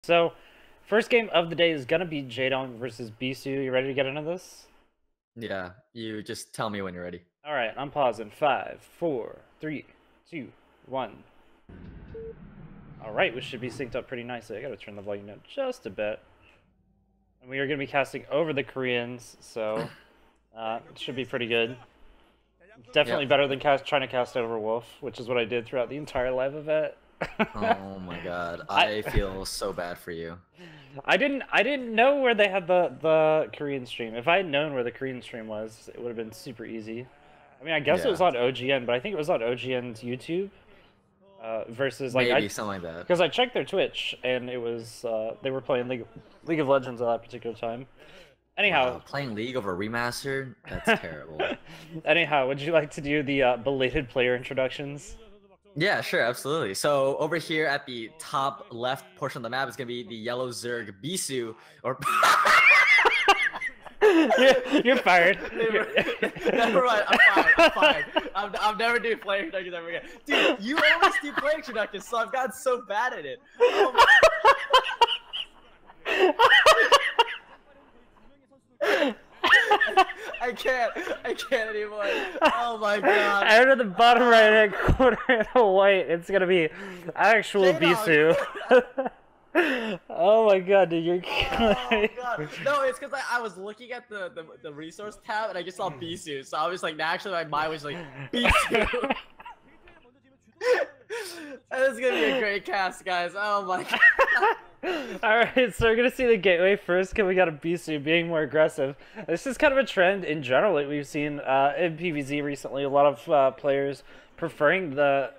So, first game of the day is gonna be Jaedong versus Bisu. You ready to get into this? Yeah, you just tell me when you're ready. All right, I'm pausing. 5, 4, 3, 2, 1. All right, we should be synced up pretty nicely. I gotta turn the volume down just a bit. And we are gonna be casting over the Koreans, so it should be pretty good. Definitely Yep. better than trying to cast over Wolf, which is what I did throughout the entire live event. Oh my god, I I feel so bad for you. I didn't know where they had the Korean stream. If I had known where the Korean stream was, it would have been super easy. I mean, I guess it was Yeah, on OGN, but I think it was on OGN's YouTube versus like maybe something like that. because I checked their Twitch and it was they were playing League of Legends at that particular time. Anyhow, Wow, playing League over Remastered? That's terrible. anyhow, would you like to do the belated player introductions? Yeah, sure, absolutely. So over here at the top left portion of the map is gonna be the yellow Zerg Bisu, or You're fired. Never mind, I'm fine. I'm never doing player introductions ever again. Dude, you always do player introductions, so I've gotten so bad at it. Oh I can't anymore. Oh my god. Out of the bottom right hand corner in the white, it's gonna be actual Jaedong. Bisu. Oh my god, dude, you're killing Oh me. god. No, it's because I was looking at the resource tab and I just saw Bisu, so I was like, naturally my mind was like, Bisu. This is gonna be a great cast, guys. Oh my god. Alright, so we're gonna see the gateway first because we got a Bisu being more aggressive. This is kind of a trend in general that we've seen in PvZ recently. A lot of players preferring the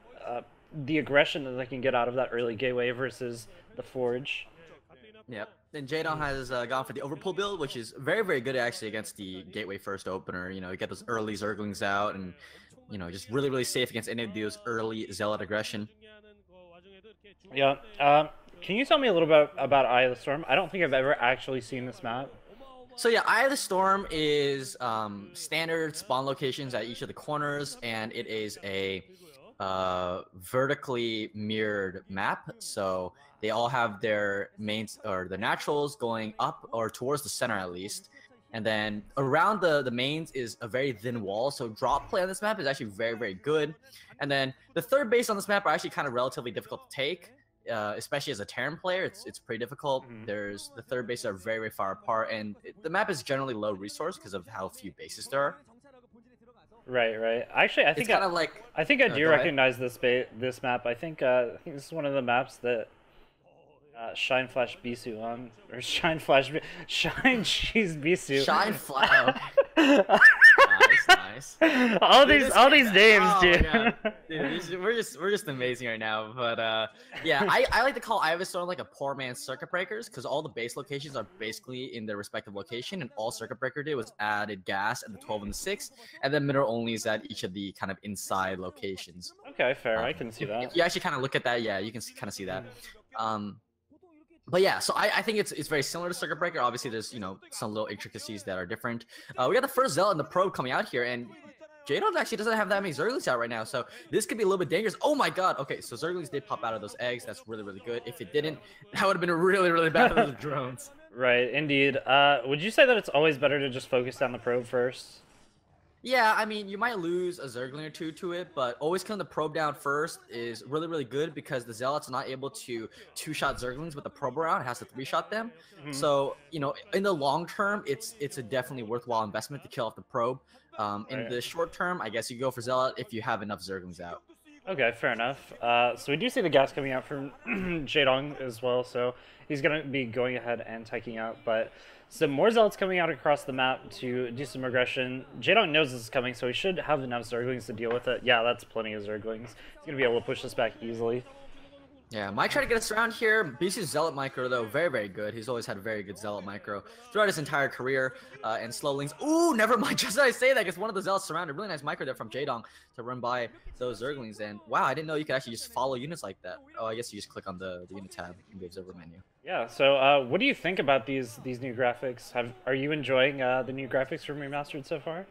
aggression that they can get out of that early gateway versus the Forge. Yep. Then Jaedong has gone for the overpull build, which is very, very good actually against the gateway first opener. You know, you get those early Zerglings out and, you know, just really, really safe against any of those early Zealot aggression. Yeah. Can you tell me a little bit about Eye of the Storm? I don't think I've ever actually seen this map. So yeah, Eye of the Storm is standard spawn locations at each of the corners, and it is a vertically mirrored map. So they all have their mains or their naturals going up or towards the center at least. And then around the mains is a very thin wall. So drop play on this map is actually very, very good. And then the third base on this map are actually kind of relatively difficult to take. Especially as a Terran player, it's pretty difficult. There's the third bases are very, very far apart, and the map is generally low resource because of how few bases there are. Right, right. Actually, It's kind of like I think I do go ahead. recognize this map. I think this is one of the maps that Shine Flash Bisu on, or Shine Cheese Bisu. Shine Flash. Nice. all Dude, these names, oh dude. my God. Dude, we're just amazing right now. But yeah, I like to call Eye of the Storm like a poor man's circuit breakers because all the base locations are basically in their respective location, and all circuit breaker did was added gas at the 12 and the 6, and then mineral only is at each of the kind of inside locations. Okay, fair. I can see If that. you actually kind of look at that, yeah, you can kind of see that. But yeah, so I think it's very similar to Circuit Breaker. Obviously, there's, you know, some little intricacies that are different. We got the first Zealot in the probe coming out here, and Jaedong actually doesn't have that many Zerglings out right now, so this could be a little bit dangerous. Oh my god, okay, so Zerglings did pop out of those eggs. That's really, really good. If it didn't, that would have been really, really bad for those drones. Right, indeed. Would you say that it's always better to just focus down the probe first? Yeah, I mean, you might lose a Zergling or two to it, but always killing the probe down first is really, really good because the Zealots are not able to two-shot Zerglings with the probe around. It has to three-shot them. So, you know, in the long term, it's a definitely worthwhile investment to kill off the probe. In the short term, I guess you go for Zealot if you have enough Zerglings out. Okay, fair enough. So we do see the gas coming out from Jaedong as well, so he's going to be going ahead and taking out, but some more Zealots coming out across the map to do some aggression. Jaedong knows this is coming, so he should have enough Zerglings to deal with it. Yeah, that's plenty of Zerglings. He's going to be able to push this back easily. Yeah, might try to get us around here. Bisu's Zealot micro, though, very, very good. He's always had a very good Zealot micro throughout his entire career. And slow links. Ooh, never mind. Just as I say that, because one of the Zealots surrounded. Really nice micro there from Jaedong to run by those Zerglings. And wow, I didn't know you could actually just follow units like that. Oh, I guess you just click on the unit tab in the observer menu. Yeah, so what do you think about these new graphics? Are you enjoying the new graphics from Remastered so far?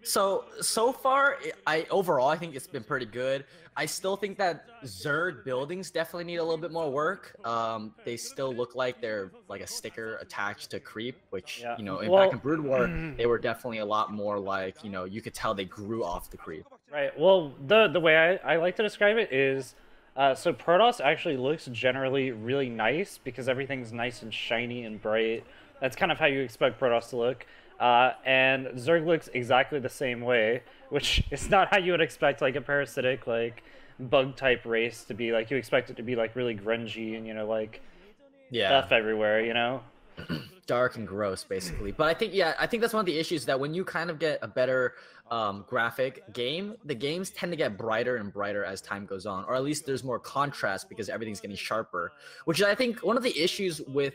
So far, overall I think it's been pretty good. I still think that Zerg buildings definitely need a little bit more work. They still look like they're like a sticker attached to creep, which Yeah. back in Well, Brood War they were definitely a lot more like you could tell they grew off the creep. right. Well, the way I like to describe it is, so Protoss actually looks generally really nice because everything's nice and shiny and bright. That's kind of how you expect Protoss to look. And Zerg looks exactly the same way, which is not how you would expect like a parasitic like bug type race to be. Like you expect it to be like really grungy and like Yeah. stuff everywhere. Dark and gross basically. But I think that's one of the issues, that when you kind of get a better graphic game, the games tend to get brighter and brighter as time goes on, or at least there's more contrast because everything's getting sharper, which is I think one of the issues with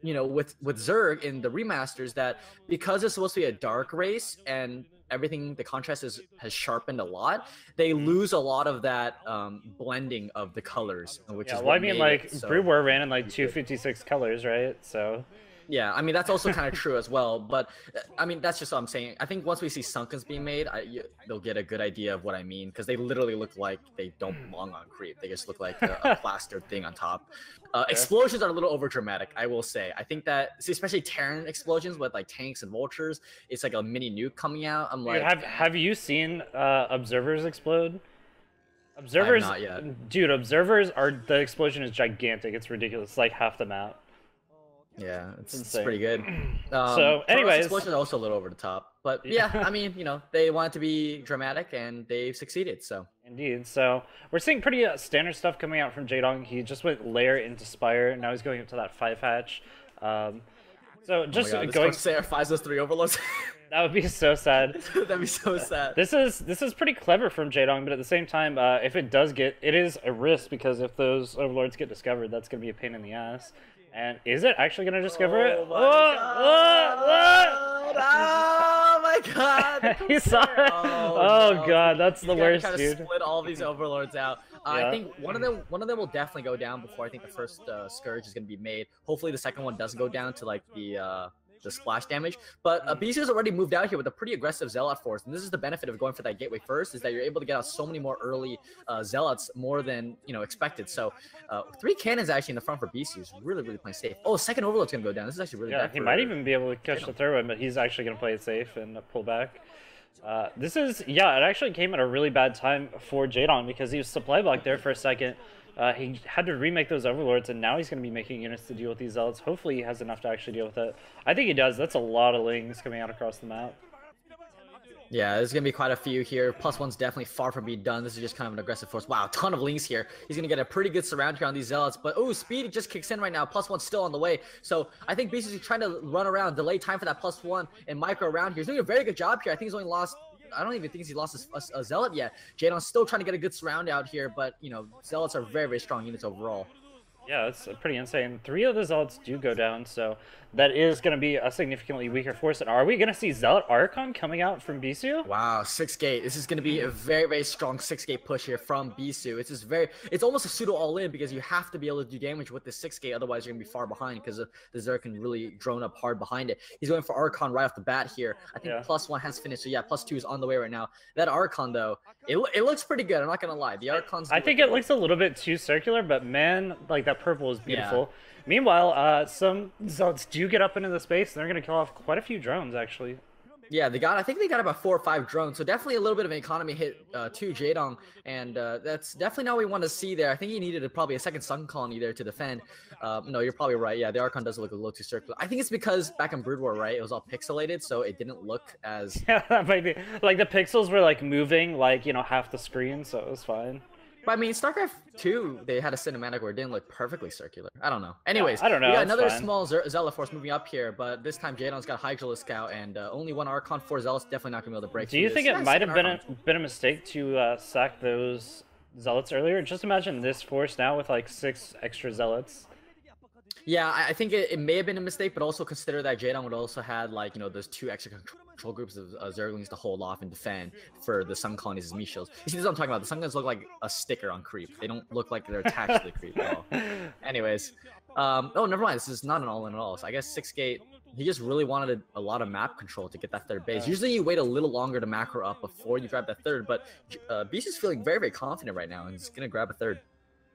with Zerg in the remasters, that because it's supposed to be a dark race and everything, the contrast has sharpened a lot, they lose a lot of that blending of the colors, which Yeah, is well, what I mean, made like, it so Brood War ran in like 256 colors, right? So. yeah, I mean that's also kind of true as well, but I mean that's just what I'm saying. I think once we see Sunkens being made, they'll get a good idea of what I mean, because they literally look like they don't belong on creep. They just look like a plastered thing on top. Explosions are a little over dramatic, I will say. I think that, see, especially Terran explosions with like tanks and vultures, it's like a mini nuke coming out. I'm Dude, like, have you seen observers explode? I have Observers, not yet. dude, observers are, the explosion is gigantic. It's ridiculous. It's like half the map. Yeah, it's insane. pretty good. So, anyways, explosion is also a little over the top, but yeah, I mean, they want it to be dramatic and they've succeeded. So indeed. So we're seeing pretty standard stuff coming out from Jaedong. He just went layer into Spire. Now he's going up to that 5 hatch. So just going. Sarah 5 those 3 overloads. That would be so sad. That'd be so sad. This is pretty clever from Jaedong, but at the same time, if it does get, it is a risk, because if those overlords get discovered, that's gonna be a pain in the ass. And is it actually gonna discover it? Oh my god! You saw it? Oh no. God, that's the worst, dude. Split all these overlords out. I think one of them will definitely go down before I think the first scourge is gonna be made. Hopefully the second one doesn't go down to like the splash damage, but Bisu's already moved out here with a pretty aggressive zealot force, and this is the benefit of going for that gateway first, is that you're able to get out so many more early zealots, more than expected. So 3 cannons actually in the front for Bisu is really playing safe. Oh, second overload's gonna go down. This is actually really bad. He might even be able to catch the third one, but he's actually gonna play it safe and pull back. This is, it actually came at a really bad time for Jaedong, because he was supply blocked there for a second. He had to remake those overlords, and now he's going to be making units to deal with these zealots. Hopefully he has enough to actually deal with it. I think he does. That's a lot of lings coming out across the map. Yeah, there's going to be quite a few here. +1's definitely far from being done. This is just kind of an aggressive force. Wow, a ton of lings here. He's going to get a pretty good surround here on these zealots. But, oh, speed just kicks in right now. +1's still on the way. So I think basically trying to run around, delay time for that +1 and micro around here. He's doing a very good job here. I think he's only lost... I don't even think he's lost a zealot yet. Jaedong's still trying to get a good surround out here, but, zealots are very strong units overall. Yeah, it's pretty insane. 3 of the zealots do go down, so that is going to be a significantly weaker force. And are we going to see Zealot Archon coming out from Bisu? Wow, 6 gate. This is going to be a very strong 6 gate push here from Bisu. It's almost a pseudo all-in, because you have to be able to do damage with the 6 gate, otherwise you're going to be far behind, because the Zerg can really drone up hard behind it. He's going for Archon right off the bat here. I think +1 has finished, so yeah, +2 is on the way right now. That Archon, though, it looks pretty good. I'm not going to lie. The Archon's... I think it looks a little bit too circular, but man, like, that purple is beautiful. Yeah. Meanwhile, some zealots do get up into the space, and they're going to kill off quite a few drones, actually. Yeah, I think they got about 4 or 5 drones, so definitely a little bit of an economy hit to Jaedong, and that's definitely not what we want to see there. I think he needed probably a second Sun Colony there to defend. No, you're probably right. Yeah, the Archon does look a little too circular. I think it's because back in Brood War, right, it was all pixelated, so it didn't look as... Yeah, that might be. Like, the pixels were, like, moving, like, half the screen, so it was fine. But I mean, StarCraft 2, they had a cinematic where it didn't look perfectly circular. I don't know. Anyways, yeah, I don't know. We got another small Zealot force moving up here, but this time Jaedong's got Hydra Scout, and only 1 Archon, 4 Zealots, definitely not going to be able to break. Do you think it might have been a mistake to sack those Zealots earlier? Just imagine this force now with like 6 extra Zealots. Yeah, I think it may have been a mistake, but also consider that Jaedong would also had like, those two extra control groups of Zerglings to hold off and defend for the Sun Colonies as Mishos. You see this is what I'm talking about. The Sun Guns look like a sticker on creep. They don't look like they're attached to the creep at all. Anyways, oh, never mind. This is not an all-in at all. So I guess 6-gate, he just really wanted a lot of map control to get that third base. Usually you wait a little longer to macro up before you grab that third, but Bisu's feeling very, very confident right now and he's going to grab a third.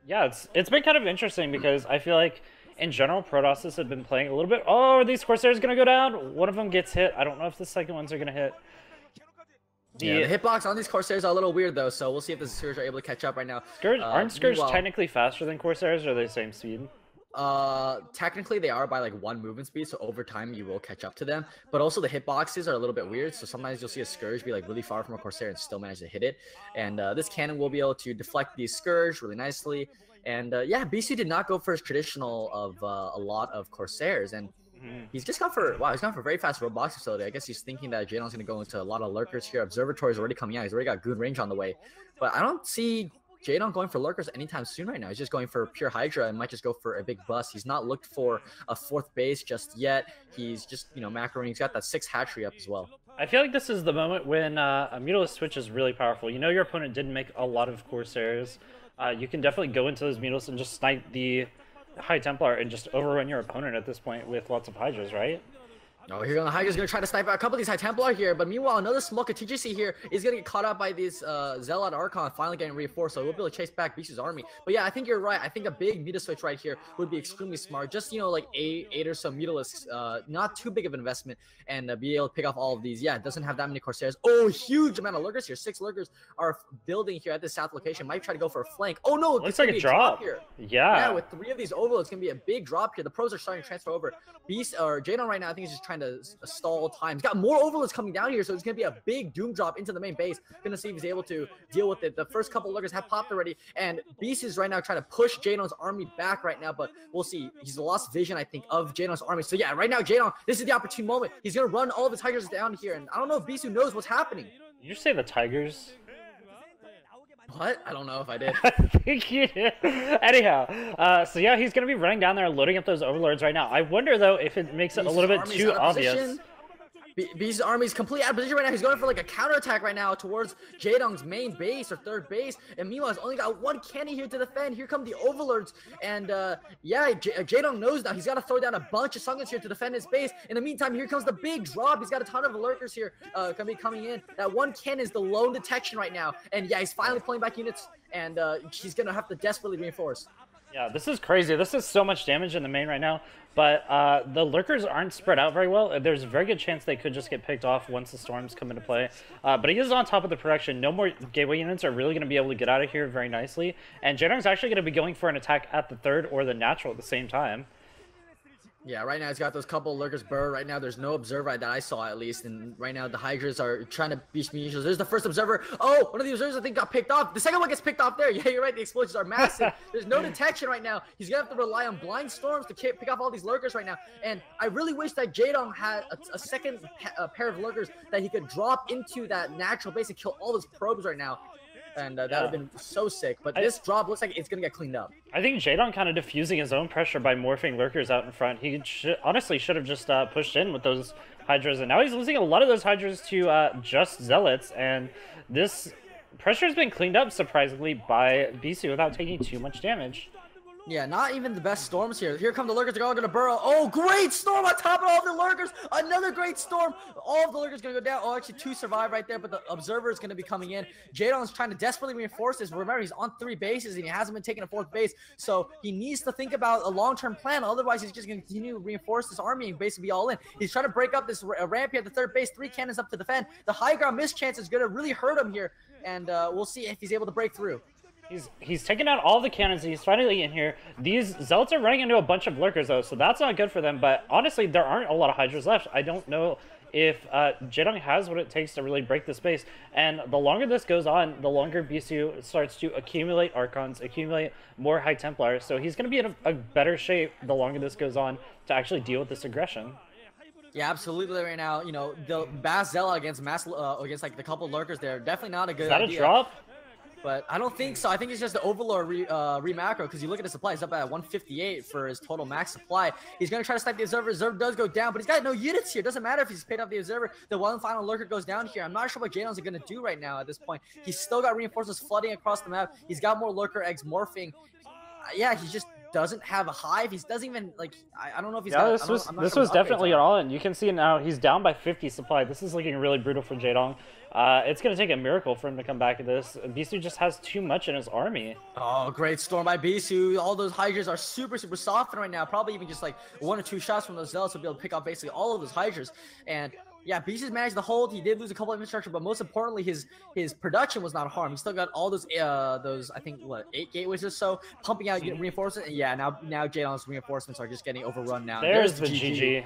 Yeah, it's been kind of interesting because I feel like in general, Protosses have been playing a little bit. Oh, are these Corsairs going to go down? One of them gets hit. I don't know if the second ones are going to hit. Yeah, the hitbox on these Corsairs are a little weird, though, so we'll see if the Scourge are able to catch up right now. Aren't Scourge technically faster than Corsairs, or are they the same speed? Technically they are by like 1 movement speed, so over time you will catch up to them. But also the hitboxes are a little bit weird, so sometimes you'll see a Scourge be like really far from a Corsair and still manage to hit it. And this cannon will be able to deflect these Scourge really nicely. And yeah, Bisu did not go for his traditional of a lot of Corsairs, and he's just gone for he's gone for very fast roadbox facility. I guess he's thinking that Jaedong's gonna go into a lot of lurkers here. Observatory is already coming out. He's already got good range on the way, but I don't see Jaedong going for lurkers anytime soon right now. He's just going for pure Hydra and might just go for a big bust. He's not looked for a 4th base just yet. He's just macroing. He's got that 6 hatchery up as well. I feel like this is the moment when a Mutalisk switch is really powerful. You know your opponent didn't make a lot of Corsairs. You can definitely go into those Mutalisks and just snipe the High Templar and just overrun your opponent at this point with lots of Hydras, right? Oh, here the Hydra's gonna try to snipe out a couple of these High Templar here, but meanwhile, another small contingency here is gonna get caught up by this Zealot Archon finally getting reinforced, so we'll be able to chase back Bisu's army. But yeah, I think you're right. I think a big Muta switch right here would be extremely smart. Just, like 8 or so Mutalisks, not too big of an investment, and be able to pick off all of these. Yeah, it doesn't have that many Corsairs. Oh, huge amount of lurkers here. 6 lurkers are building here at this south location. Might try to go for a flank. Oh no, looks like a drop here. Yeah, with 3 of these overloads, it's gonna be a big drop here. The pros are starting to transfer over. Jaedong right now, I think, is just trying to stall time. He's got more overloads coming down here, so it's going to be a big doom drop into the main base. Gonna see if he's able to deal with it. The first couple lurkers have popped already, and Beast is right now trying to push Jaedong's army back right now, but we'll see. He's lost vision, I think, of Jaedong's army. So yeah, right now, Jaedong, this is the opportune moment. He's going to run all of the Tigers down here, and I don't know if Bisu knows what's happening. Did you say the Tigers? What? I don't know if I did. I think you did. Anyhow, so yeah, he's going to be running down there, loading up those overlords right now. I wonder, though, if it makes it a little bit too obvious. Beast's army is completely out of position right now. He's going for like a counterattack right now towards Jaedong's main base or 3rd base. And meanwhile, he's only got 1 cannon here to defend. Here come the overlords. And yeah, Jaedong knows now. He's got to throw down a bunch of Sungans here to defend his base. In the meantime, here comes the big drop. He's got a ton of lurkers here gonna be coming in. That 1 cannon is the lone detection right now. And yeah, he's finally pulling back units. And he's going to have to desperately reinforce. Yeah, this is crazy. This is so much damage in the main right now, but the lurkers aren't spread out very well. There's a very good chance they could just get picked off once the storms come into play. But he is on top of the production. No more gateway units are really going to be able to get out of here very nicely. And Jaedong's actually going to be going for an attack at the 3rd or the natural at the same time. Yeah, right now he's got those couple lurkers burr. Right now there's no observer that I saw at least, and right now the Hydras are trying to beat me. There's the first observer. Oh, one of the observers I think got picked off. The second one gets picked off there. Yeah, you're right. The explosions are massive. There's no detection right now. He's gonna have to rely on blind storms to pick off all these lurkers right now. And I really wish that Jaedong had a second pair of lurkers that he could drop into that natural base and kill all his probes right now. And that would have been so sick. But this drop looks like it's going to get cleaned up. I think Jaedong kind of diffusing his own pressure by morphing lurkers out in front. He honestly should have just pushed in with those Hydras. And now he's losing a lot of those Hydras to just Zealots. And this pressure has been cleaned up, surprisingly, by Bisu without taking too much damage. Yeah, not even the best storms here. Here come the lurkers. They're all going to burrow. Oh, great storm on top of all of the lurkers. Another great storm. All of the lurkers going to go down. Oh, actually 2 survive right there, but the observer is going to be coming in. Jaedong's trying to desperately reinforce this. Remember, he's on 3 bases, and he hasn't been taking a 4th base. So he needs to think about a long-term plan. Otherwise, he's just going to continue to reinforce this army and basically be all in. He's trying to break up this ramp here at the 3rd base. 3 cannons up to defend. The high ground mischance is going to really hurt him here, and we'll see if he's able to break through. He's taking out all the cannons. He's finally in here. These Zealots are running into a bunch of lurkers, though, so that's not good for them. But honestly, there aren't a lot of Hydras left. I don't know if Jaedong has what it takes to really break the space. And the longer this goes on, the longer Bisu starts to accumulate Archons, accumulate more High Templars. So he's going to be in a better shape the longer this goes on to actually deal with this aggression. Yeah, absolutely. Right now, the Bass Zealot against like the couple lurkers there, definitely not a good idea. Is that a drop? But I don't think so. I think it's just the Overlord re-macro, because you look at the supply, he's up at 158 for his total max supply. He's going to try to snipe the Observer. Observer does go down, but he's got no units here. Doesn't matter if he's paid off the Observer. The one final Lurker goes down here. I'm not sure what Jaedong's going to do right now at this point. He's still got reinforcements flooding across the map. He's got more Lurker eggs morphing. Yeah, he just doesn't have a hive. He doesn't even, like, I don't know if he's got... This was definitely an all-in. You can see now he's down by 50 supply. This is looking really brutal for Jaedong. It's going to take a miracle for him to come back at this. Bisu just has too much in his army. Oh, great storm by Bisu. All those Hydras are super softened right now. Probably even just like 1 or 2 shots from those Zealots will be able to pick off basically all of those Hydras. And yeah, Bisu's managed to hold. He did lose a couple of infrastructure, but most importantly, his production was not harmed. He still got all those I think what 8 gateways or so pumping out reinforcements. And yeah, now Jaedong's reinforcements are just getting overrun now. There's the GG.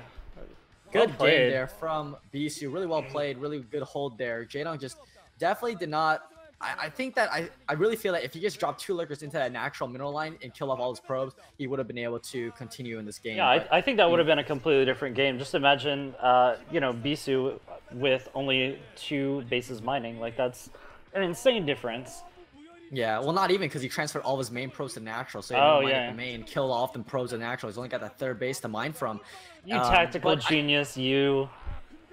Good game there from Bisu. Really well played. Really good hold there. Jaedong just definitely did not. I think that I really feel that if he just dropped 2 Lurkers into that natural mineral line and killed off all his probes, he would have been able to continue in this game. Yeah, I think that would have been a completely different game. Just imagine, you know, Bisu with only 2 bases mining. Like, that's an insane difference. Yeah, well, not even, because he transferred all of his main probes to natural. So he mined the main, killed off the probes to natural. He's only got that 3rd base to mine from. You tactical genius, you.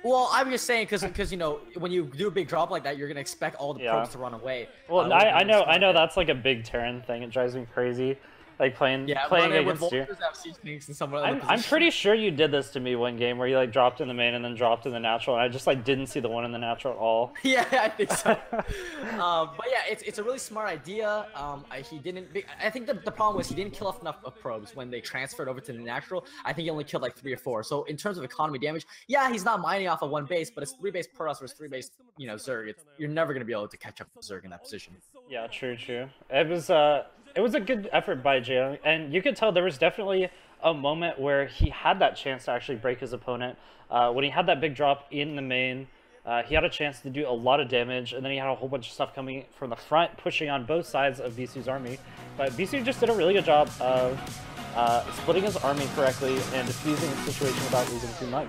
Well, I'm just saying, because you know, when you do a big drop like that, you're gonna expect all the probes to run away. Well, I know that's like a big Terran thing. It drives me crazy. Like playing against you. I'm pretty sure you did this to me one game where you like dropped in the main and then dropped in the natural, and I just like didn't see the one in the natural at all. Yeah, I think so. But yeah, it's a really smart idea. He didn't. I think the problem was he didn't kill off enough of probes when they transferred over to the natural. I think he only killed like 3 or 4. So in terms of economy damage, yeah, he's not mining off of 1 base, but it's 3 base Protoss versus 3 base, you know, Zerg. You're never gonna be able to catch up with Zerg in that position. Yeah, true. It was a good effort by Jaedong, and you could tell there was definitely a moment where he had that chance to actually break his opponent. When he had that big drop in the main, he had a chance to do a lot of damage, and then he had a whole bunch of stuff coming from the front, pushing on both sides of Bisu's army. But Bisu just did a really good job of splitting his army correctly and defusing the situation without losing too much.